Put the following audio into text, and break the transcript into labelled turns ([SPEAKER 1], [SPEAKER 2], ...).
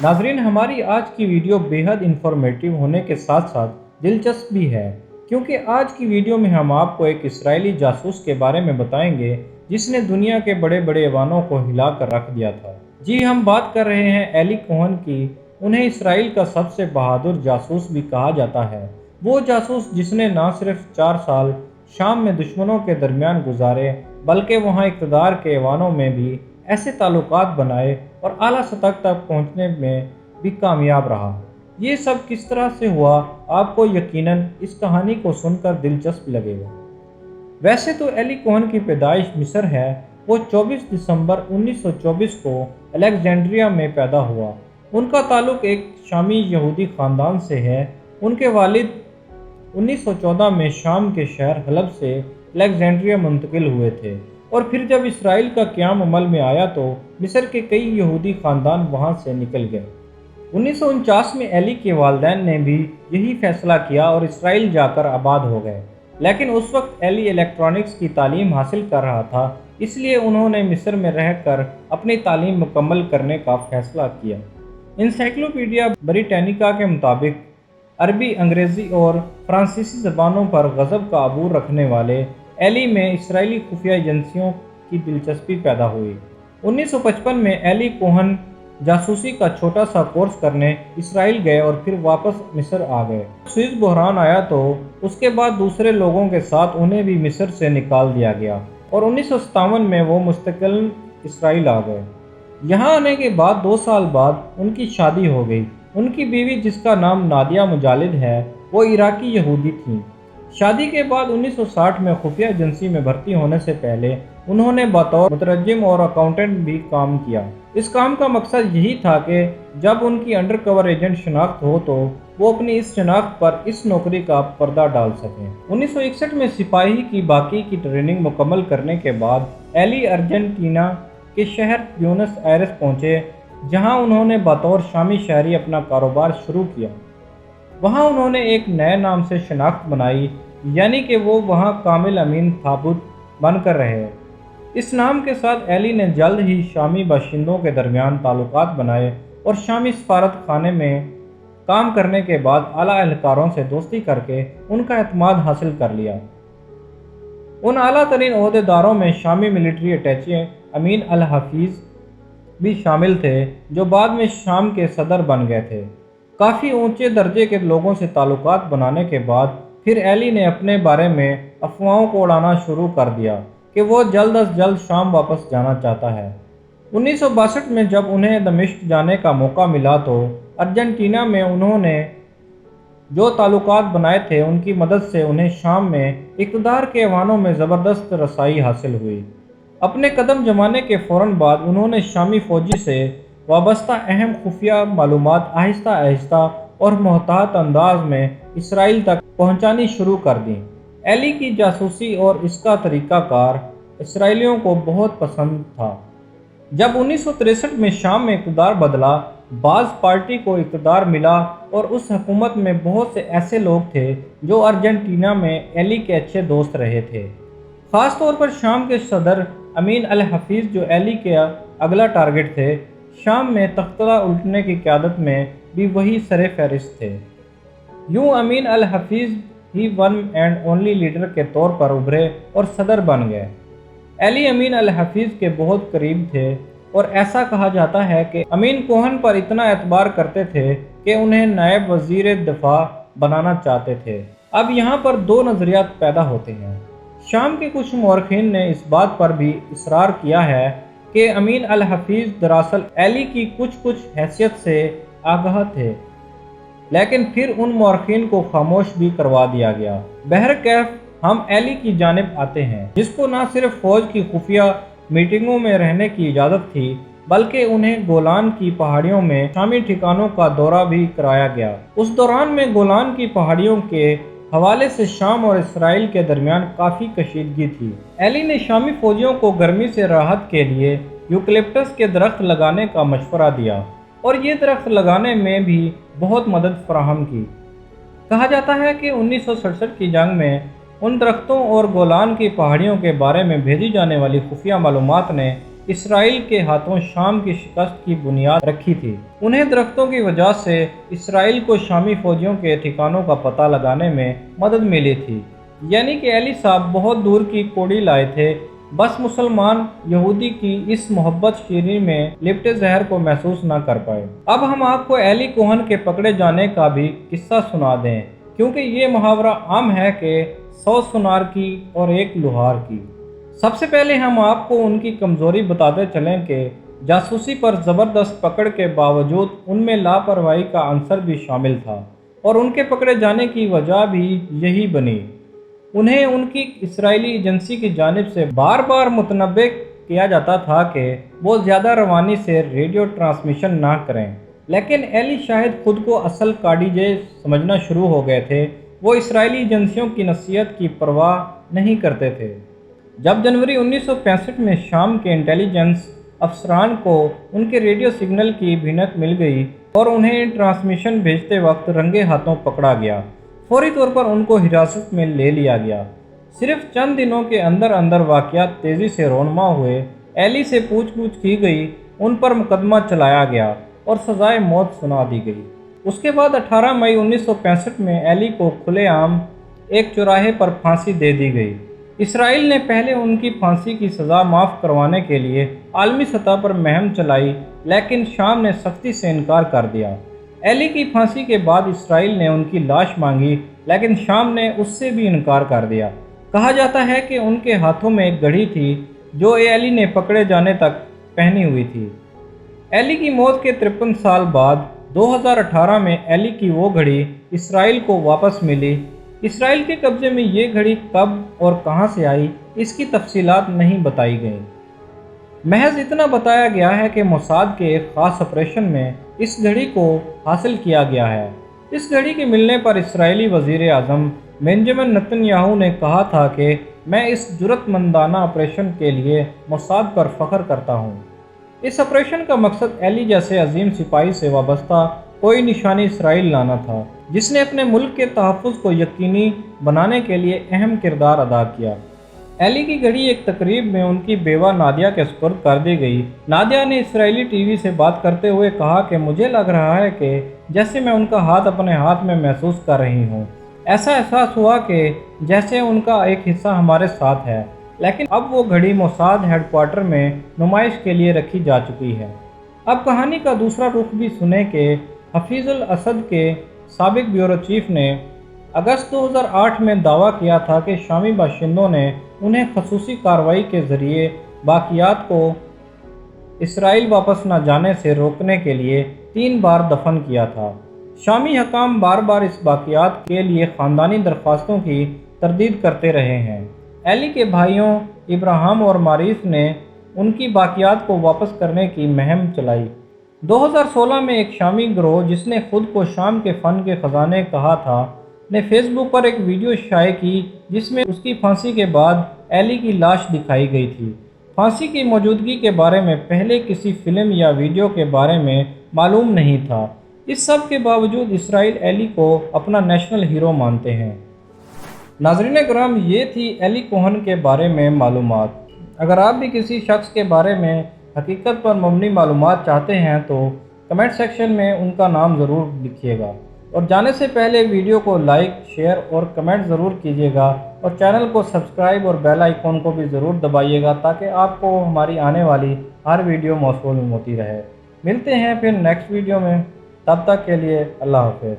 [SPEAKER 1] नाजरीन, हमारी आज की वीडियो बेहद इंफॉर्मेटिव होने के साथ साथ दिलचस्प भी है, क्योंकि आज की वीडियो में हम आपको एक इस्राएली जासूस के बारे में बताएंगे जिसने दुनिया के बड़े बड़े ऐवानों को हिला कर रख दिया था। जी, हम बात कर रहे हैं एली कोहन की। उन्हें इसराइल का सबसे बहादुर जासूस भी कहा जाता है। वो जासूस जिसने न सिर्फ 4 साल शाम में दुश्मनों के दरमियान गुजारे, बल्कि वहाँ इक़्तिदार के ऐवानों में भी ऐसे ताल्लुकात बनाए और आला सतह तक पहुँचने में भी कामयाब रहा। ये सब किस तरह से हुआ, आपको यकीनन इस कहानी को सुनकर दिलचस्प लगेगा। वैसे तो एली कोहन की पैदाइश मिस्र है। वो 24 दिसंबर 1924 को अलेक्जेंड्रिया में पैदा हुआ। उनका ताल्लुक एक शामी यहूदी ख़ानदान से है। उनके वालिद 1914 में शाम के शहर हलब से अलेक्जेंड्रिया मुंतकिल हुए थे, और फिर जब इसराइल का क़याम अमल में आया तो मिस्र के कई यहूदी ख़ानदान वहाँ से निकल गए। 1949 में एली के वालिदैन ने भी यही फैसला किया और इसराइल जाकर आबाद हो गए। लेकिन उस वक्त एली इलेक्ट्रॉनिक्स की तालीम हासिल कर रहा था, इसलिए उन्होंने मिस्र में रहकर अपनी तालीम मुकम्मल करने का फैसला किया। इंसाइक्लोपीडिया ब्रिटानिका के मुताबिक अरबी, अंग्रेज़ी और फ्रांसीसी ज़बानों पर गज़ब का अबूर रखने वाले एली में इसराइली खुफिया एजेंसियों की दिलचस्पी पैदा हुई। 1955 में एली कोहन जासूसी का छोटा सा कोर्स करने इसराइल गए और फिर वापस मिस्र आ गए। स्विस बहरान आया तो उसके बाद दूसरे लोगों के साथ उन्हें भी मिस्र से निकाल दिया गया और 1957 में वो मुस्तकिल इसराइल आ गए। यहाँ आने के बाद 2 साल बाद उनकी शादी हो गई। उनकी बीवी, जिसका नाम नादिया मुजालिद है, वो इराकी यहूदी थी। शादी के बाद 1960 में खुफिया एजेंसी में भर्ती होने से पहले उन्होंने बतौर मुतरज्जिम और अकाउंटेंट भी काम किया। इस काम का मकसद यही था कि जब उनकी अंडर कवर एजेंट शनाख्त हो तो वो अपनी इस शनाख्त पर इस नौकरी का पर्दा डाल सकें। 1961 में सिपाही की बाकी की ट्रेनिंग मुकम्मल करने के बाद एली अर्जेंटीना के शहर ब्यूनस आयरेस पहुँचे, जहाँ उन्होंने बतौर शामी शहरी अपना कारोबार शुरू किया। वहाँ उन्होंने एक नए नाम से शनाख्त बनाई, यानी कि वो वहाँ कामिल अमीन थाबुत बनकर रहे। इस नाम के साथ एली ने जल्द ही शामी बाशिंदों के दरमियान ताल्लुकात बनाए और शामी सफारत खाने में काम करने के बाद आला एहलकारों से दोस्ती करके उनका एतमाद हासिल कर लिया। उन आला तरीन ओहदेदारों में शामी मिलिट्री अटैचे अमीन अल हफीज़ भी शामिल थे, जो बाद में शाम के सदर बन गए थे। काफ़ी ऊंचे दर्जे के लोगों से ताल्लुकात बनाने के बाद फिर एली ने अपने बारे में अफवाहों को उड़ाना शुरू कर दिया कि वो जल्द अज जल्द शाम वापस जाना चाहता है। 1962 में जब उन्हें दमिश्क जाने का मौका मिला तो अर्जेंटीना में उन्होंने जो ताल्लुकात बनाए थे उनकी मदद से उन्हें शाम में इक़्तिदार के ऐवानों में ज़बरदस्त रसाई हासिल हुई। अपने कदम जमाने के फ़ौरन बाद उन्होंने शामी फ़ौजी से वाबस्ता अहम खुफिया मालूमात आहिस्ता आहिस्ता और मोहतात अंदाज में इसराइल तक पहुंचानी शुरू कर दी। एली की जासूसी और इसका तरीक़ाकार इसराइलियों को बहुत पसंद था। जब 1963 में शाम में इक़्तिदार बदला, बाज़ पार्टी को इक़्तिदार मिला और उस हुकूमत में बहुत से ऐसे लोग थे जो अर्जेंटीना में एली के अच्छे दोस्त रहे थे। ख़ास तौर पर शाम के सदर अमीन अल हफीज़, जो एली के अगला टारगेट थे। शाम में तख्ता उल्टने की क़यादत में भी वही सरे फहरिस्त थे। यूँ अमीन अल हफीज़ ही वन एंड ओनली लीडर के तौर पर उभरे और सदर बन गए। एली अमीन अल हफीज़ के बहुत करीब थे और ऐसा कहा जाता है कि अमीन कोहन पर इतना एतबार करते थे कि उन्हें नायब वज़ीर दिफा बनाना चाहते थे। अब यहाँ पर 2 नज़रियात पैदा होते हैं। शाम के कुछ मौरखीन ने इस बात पर भी इसरार किया है कि अमीन अल हफीज़ दरअसल एली की कुछ हैसियत से आगाह थे, लेकिन फिर उन मौरखीन को खामोश भी करवा दिया गया। बहरकैफ हम एली की जानिब आते हैं, जिसको न सिर्फ फ़ौज की खुफिया मीटिंगों में रहने की इजाज़त थी, बल्कि उन्हें गोलान की पहाड़ियों में शामी ठिकानों का दौरा भी कराया गया। उस दौरान में गोलान की पहाड़ियों के हवाले से शाम और इसराइल के दरमियान काफ़ी कशीदगी थी। एली ने शामी फ़ौजियों को गर्मी से राहत के लिए यूकलिप्टस के दरख्त लगाने का मशवरा दिया और ये दरख्त लगाने में भी बहुत मदद फराहम की। कहा जाता है कि 1967 की जंग में उन दरख्तों और गोलान की पहाड़ियों के बारे में भेजी जाने वाली खुफिया मालूमात ने اسرائیل کے ہاتھوں شام کی شکست کی بنیاد رکھی تھی۔ انہیں درختوں کی وجہ سے اسرائیل کو شامی فوجیوں کے ٹھکانوں کا پتہ لگانے میں مدد ملی تھی، یعنی کہ علی صاحب بہت دور کی کوڑی لائے تھے، بس مسلمان یہودی کی اس محبت شیریں میں لپٹے زہر کو محسوس نہ کر پائے۔ اب ہم آپ کو ایلی کوہن کے پکڑے جانے کا بھی قصہ سنا دیں، کیونکہ یہ محاورہ عام ہے کہ 100 سونار کی اور 1 لوہار کی۔ سب سے پہلے ہم آپ کو ان کی کمزوری بتاتے چلیں کہ جاسوسی پر زبردست پکڑ کے باوجود ان میں لاپرواہی کا عنصر بھی شامل تھا، اور ان کے پکڑے جانے کی وجہ بھی یہی بنی۔ انہیں ان کی اسرائیلی ایجنسی کی جانب سے بار بار متنبہ کیا جاتا تھا کہ وہ زیادہ روانی سے ریڈیو ٹرانسمیشن نہ کریں، لیکن ایلی شاہد خود کو اصل کاڈیجے سمجھنا شروع ہو گئے تھے۔ وہ اسرائیلی ایجنسیوں کی نصیحت کی پرواہ نہیں کرتے تھے۔ جب جنوری 1965 میں شام کے انٹیلیجنس افسران کو ان کے ریڈیو سگنل کی بھینت مل گئی اور انہیں ٹرانسمیشن بھیجتے وقت رنگے ہاتھوں پکڑا گیا، فوری طور پر ان کو حراست میں لے لیا گیا۔ صرف چند دنوں کے اندر اندر واقعات تیزی سے رونما ہوئے۔ ایلی سے پوچھ گچھ کی گئی، ان پر مقدمہ چلایا گیا اور سزائے موت سنا دی گئی۔ اس کے بعد 18 مئی 1965 میں ایلی کو کھلے عام ایک چوراہے پر پھانسی دے دی گئی۔ اسرائیل نے پہلے ان کی پھانسی کی سزا معاف کروانے کے لیے عالمی سطح پر مہم چلائی، لیکن شام نے سختی سے انکار کر دیا۔ ایلی کی پھانسی کے بعد اسرائیل نے ان کی لاش مانگی، لیکن شام نے اس سے بھی انکار کر دیا۔ کہا جاتا ہے کہ ان کے ہاتھوں میں ایک گھڑی تھی جو ایلی نے پکڑے جانے تک پہنی ہوئی تھی۔ ایلی کی موت کے 53 سال بعد 2018 میں ایلی کی وہ گھڑی اسرائیل کو واپس ملی۔ اسرائیل کے قبضے میں یہ گھڑی کب اور کہاں سے آئی، اس کی تفصیلات نہیں بتائی گئیں۔ محض اتنا بتایا گیا ہے کہ موساد کے ایک خاص آپریشن میں اس گھڑی کو حاصل کیا گیا ہے۔ اس گھڑی کے ملنے پر اسرائیلی وزیر اعظم بنجمن نتن یاہو نے کہا تھا کہ میں اس جرأت مندانہ آپریشن کے لیے موساد پر فخر کرتا ہوں۔ اس آپریشن کا مقصد ایلی جیسے عظیم سپاہی سے وابستہ کوئی نشانی اسرائیل لانا تھا، جس نے اپنے ملک کے تحفظ کو یقینی بنانے کے لیے اہم کردار ادا کیا۔ ایلی کی گھڑی ایک تقریب میں ان کی بیوہ نادیہ کے سپرد کر دی گئی۔ نادیہ نے اسرائیلی ٹی وی سے بات کرتے ہوئے کہا کہ مجھے لگ رہا ہے کہ جیسے میں ان کا ہاتھ اپنے ہاتھ میں محسوس کر رہی ہوں۔ ایسا احساس ہوا کہ جیسے ان کا ایک حصہ ہمارے ساتھ ہے، لیکن اب وہ گھڑی موساد ہیڈ کوارٹر میں نمائش کے لیے رکھی جا چکی ہے۔ اب کہانی کا دوسرا رخ بھی سنیں کہ حفیظ الاسد کے سابق بیورو چیف نے اگست 2008 میں دعویٰ کیا تھا کہ شامی باشندوں نے انہیں خصوصی کارروائی کے ذریعے باقیات کو اسرائیل واپس نہ جانے سے روکنے کے لیے 3 بار دفن کیا تھا۔ شامی حکام بار بار اس باقیات کے لیے خاندانی درخواستوں کی تردید کرتے رہے ہیں۔ ایلی کے بھائیوں ابراہم اور ماریس نے ان کی باقیات کو واپس کرنے کی مہم چلائی۔ 2016 میں ایک شامی گروہ جس نے خود کو شام کے فن کے خزانے کہا تھا، نے فیس بک پر ایک ویڈیو شائع کی جس میں اس کی پھانسی کے بعد ایلی کی لاش دکھائی گئی تھی۔ پھانسی کی موجودگی کے بارے میں پہلے کسی فلم یا ویڈیو کے بارے میں معلوم نہیں تھا۔ اس سب کے باوجود اسرائیل ایلی کو اپنا نیشنل ہیرو مانتے ہیں۔ ناظرین کرام، یہ تھی ایلی کوہن کے بارے میں معلومات۔ اگر آپ بھی کسی شخص کے بارے میں حقیقت پر مبنی معلومات چاہتے ہیں تو کمنٹ سیکشن میں ان کا نام ضرور لکھیے گا، اور جانے سے پہلے ویڈیو کو لائک، شیئر اور کمنٹ ضرور کیجیے گا، اور چینل کو سبسکرائب اور بیل آئیکن کو بھی ضرور دبائیے گا تاکہ آپ کو ہماری آنے والی ہر ویڈیو موصول ہوتی رہے۔ ملتے ہیں پھر نیکسٹ ویڈیو میں، تب تک کے لیے اللہ حافظ۔